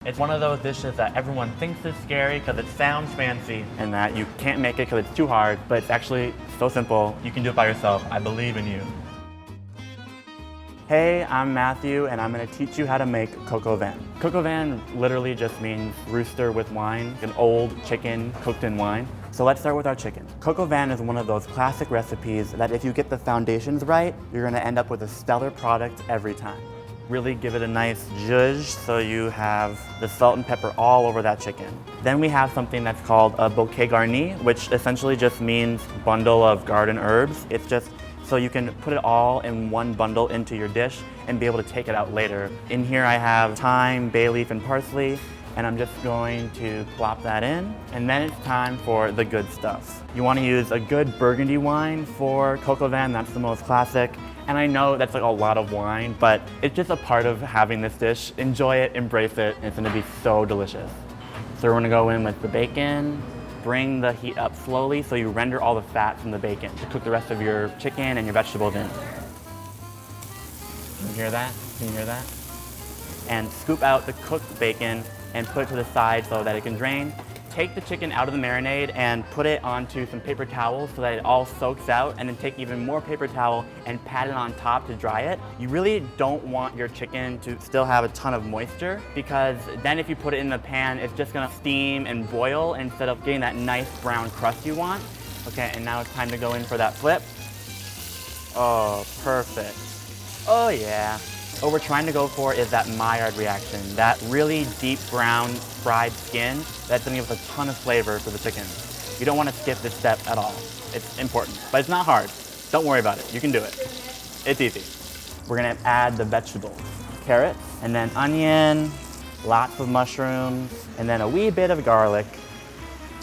It's one of those dishes that everyone thinks is scary because it sounds fancy and that you can't make it because it's too hard, but it's actually so simple. You can do it by yourself. I believe in you. Hey, I'm Matthew, and I'm going to teach you how to make coq au vin. Coq au vin literally just means rooster with wine, an old chicken cooked in wine. So let's start with our chicken. Coq au vin is one of those classic recipes that if you get the foundations right, you're going to end up with a stellar product every time. Really give it a nice zhuzh so you have the salt and pepper all over that chicken. Then we have something that's called a bouquet garni, which essentially just means bundle of garden herbs. It's just so you can put it all in one bundle into your dish and be able to take it out later. In here I have thyme, bay leaf, and parsley, and I'm just going to plop that in. And then it's time for the good stuff. You want to use a good Burgundy wine for coq au vin, that's the most classic. And I know that's like a lot of wine, but it's just a part of having this dish. Enjoy it, embrace it, and it's gonna be so delicious. So we're gonna go in with the bacon. Bring the heat up slowly so you render all the fat from the bacon to cook the rest of your chicken and your vegetables in. Can you hear that? Can you hear that? And scoop out the cooked bacon and put it to the side so that it can drain. Take the chicken out of the marinade and put it onto some paper towels so that it all soaks out, and then take even more paper towel and pat it on top to dry it. You really don't want your chicken to still have a ton of moisture, because then if you put it in the pan, it's just gonna steam and boil instead of getting that nice brown crust you want. Okay, and now it's time to go in for that flip. Oh, perfect. Oh yeah. What we're trying to go for is that Maillard reaction, that really deep brown fried skin that's gonna give us a ton of flavor for the chicken. You don't want to skip this step at all. It's important, but it's not hard. Don't worry about it, you can do it. It's easy. We're gonna add the vegetables. Carrots, and then onion, lots of mushrooms, and then a wee bit of garlic.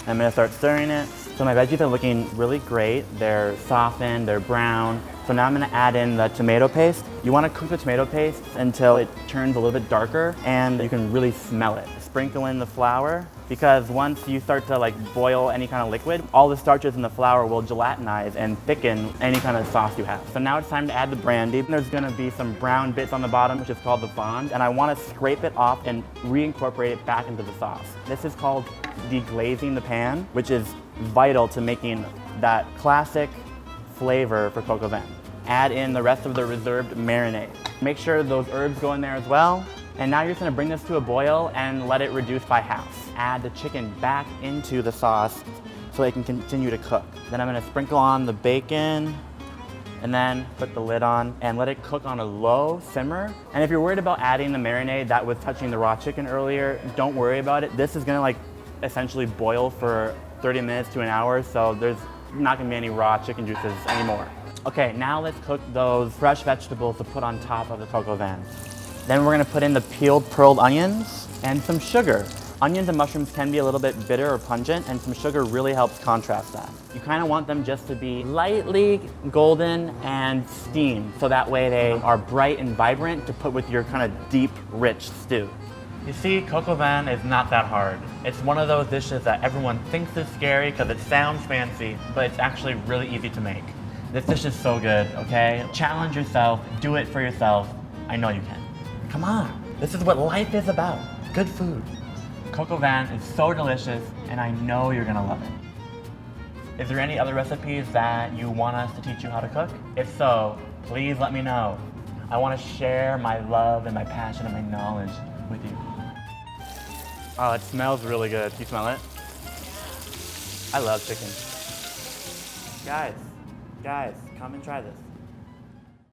I'm gonna start stirring it. So my veggies are looking really great. They're softened, they're brown. So now I'm gonna add in the tomato paste. You wanna cook the tomato paste until it turns a little bit darker and you can really smell it. Sprinkle in the flour, because once you start to boil any kind of liquid, all the starches in the flour will gelatinize and thicken any kind of sauce you have. So now it's time to add the brandy. There's gonna be some brown bits on the bottom, which is called the fond, and I wanna scrape it off and reincorporate it back into the sauce. This is called deglazing the pan, which is vital to making that classic flavor for coq au vin. Add in the rest of the reserved marinade. Make sure those herbs go in there as well. And now you're just gonna bring this to a boil and let it reduce by half. Add the chicken back into the sauce so it can continue to cook. Then I'm gonna sprinkle on the bacon and then put the lid on and let it cook on a low simmer. And if you're worried about adding the marinade that was touching the raw chicken earlier, don't worry about it. This is gonna essentially boil for 30 minutes to an hour, so there's not gonna be any raw chicken juices anymore. Okay, now let's cook those fresh vegetables to put on top of the coq au vin. Then we're gonna put in the peeled pearled onions and some sugar. Onions and mushrooms can be a little bit bitter or pungent, and some sugar really helps contrast that. You kind of want them just to be lightly golden and steamed, so that way they are bright and vibrant to put with your kind of deep, rich stew. You see, coq au vin is not that hard. It's one of those dishes that everyone thinks is scary because it sounds fancy, but it's actually really easy to make. This dish is so good, okay? Challenge yourself, do it for yourself. I know you can. Come on, this is what life is about, good food. Coq au vin is so delicious, and I know you're gonna love it. Is there any other recipes that you want us to teach you how to cook? If so, please let me know. I wanna share my love and my passion and my knowledge with you. Oh, it smells really good. You smell it? I love chicken. Guys, come and try this.